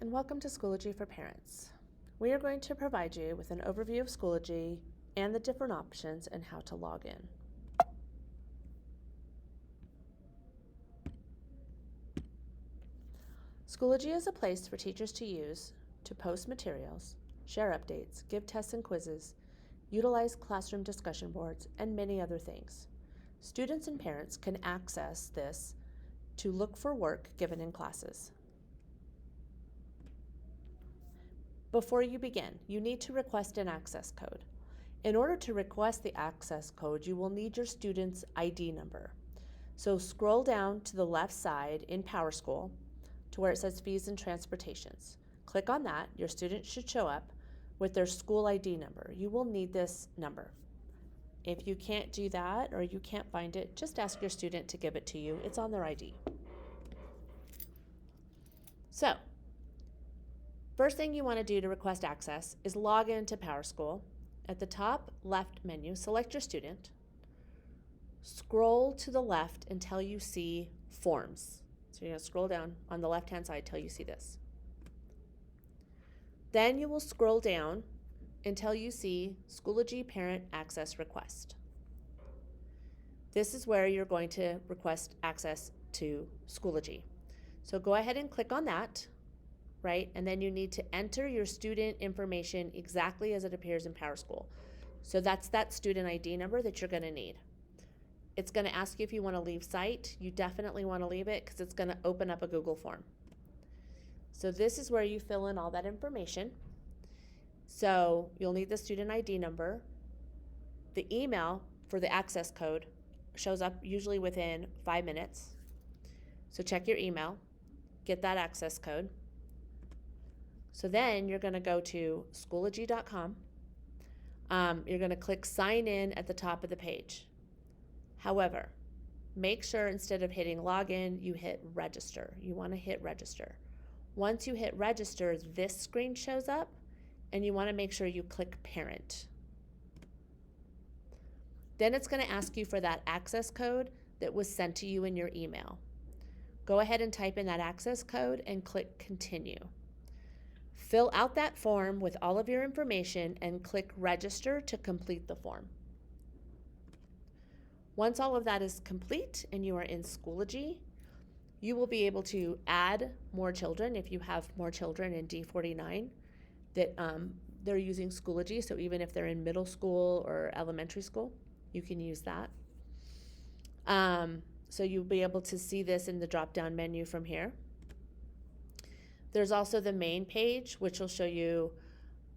and welcome to Schoology for Parents. We are going to provide you with an overview of Schoology and the different options and how to log in. Schoology is a place for teachers to use to post materials, share updates, give tests and quizzes, utilize classroom discussion boards, and many other things. Students and parents can access this to look for work given in classes. Before you begin, you need to request an access code. In order to request the access code, you will need your student's ID number. So scroll down to the left side in PowerSchool to where it says Fees and Transportations. Click on that. Your student should show up with their school ID number. You will need this number. If you can't do that or you can't find it, just ask your student to give it to you. It's on their ID. So, first thing you want to do to request access is log into PowerSchool. At the top left menu, select your student. Scroll to the left until you see Forms. So you're going to scroll down on the left-hand side till you see this. Then you will scroll down until you see Schoology Parent Access Request. This is where you're going to request access to Schoology. So go ahead and click on that. Right? And then you need to enter your student information exactly as it appears in PowerSchool. So that's that student ID number that you're going to need. It's going to ask you if you want to leave site. You definitely want to leave it because it's going to open up a Google form. So this is where you fill in all that information. So you'll need the student ID number. The email for the access code shows up usually within 5 minutes. So check your email, get that access code. So then you're going to go to Schoology.com. You're going to click sign in at the top of the page. However, make sure instead of hitting login, you hit register. You want to hit register. Once you hit register, this screen shows up and you want to make sure you click parent. Then it's going to ask you for that access code that was sent to you in your email. Go ahead and type in that access code and click continue. Fill out that form with all of your information and click register to complete the form. Once all of that is complete and you are in Schoology, you will be able to add more children if you have more children in D49 that they're using Schoology. So even if they're in middle school or elementary school, you can use that. So you'll be able to see this in the drop-down menu from here. There's also the main page, which will show you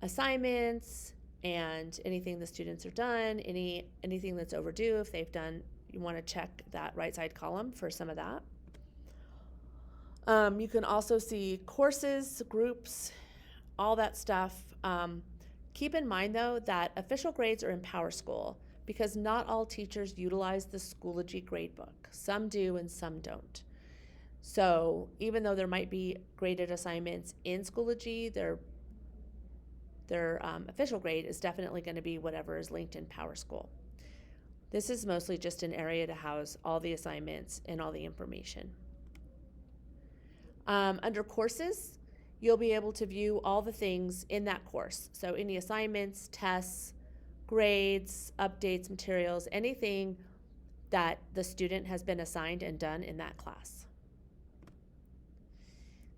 assignments and anything the students have done, anything that's overdue. If they've done, you want to check that right side column for some of that. You can also see courses, groups, all that stuff. Keep in mind, though, that official grades are in PowerSchool because not all teachers utilize the Schoology gradebook. Some do and some don't. So even though there might be graded assignments in Schoology, their official grade is definitely going to be whatever is linked in PowerSchool. This is mostly just an area to house all the assignments and all the information. Under courses, you'll be able to view all the things in that course. So any assignments, tests, grades, updates, materials, anything that the student has been assigned and done in that class.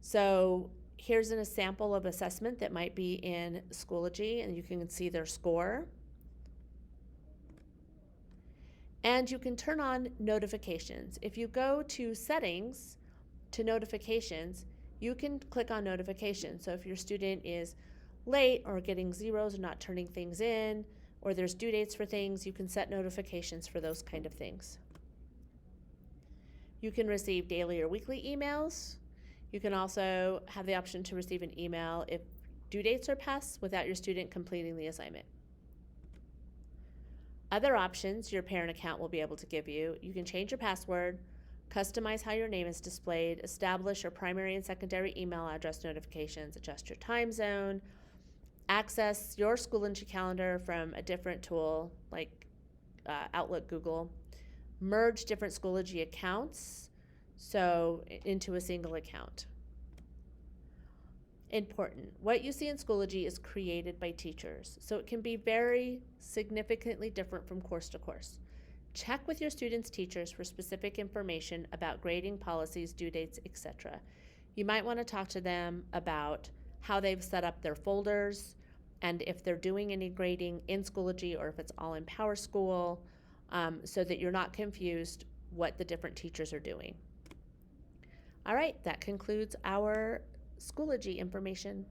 So here's a sample of assessment that might be in Schoology, and you can see their score. And you can turn on notifications. If you go to settings to notifications, you can click on notifications. So if your student is late or getting zeros or not turning things in, or there's due dates for things, you can set notifications for those kind of things. You can receive daily or weekly emails. You can also have the option to receive an email if due dates are passed without your student completing the assignment. Other options your parent account will be able to give you: you can change your password, customize how your name is displayed, establish your primary and secondary email address notifications, adjust your time zone, access your Schoology calendar from a different tool like Outlook, Google, merge different Schoology accounts into a single account. Important. What you see in Schoology is created by teachers, so it can be very significantly different from course to course. Check with your students' teachers for specific information about grading policies, due dates, etc. You might want to talk to them about how they've set up their folders and if they're doing any grading in Schoology or if it's all in PowerSchool, so that you're not confused what the different teachers are doing. All right, that concludes our Schoology information.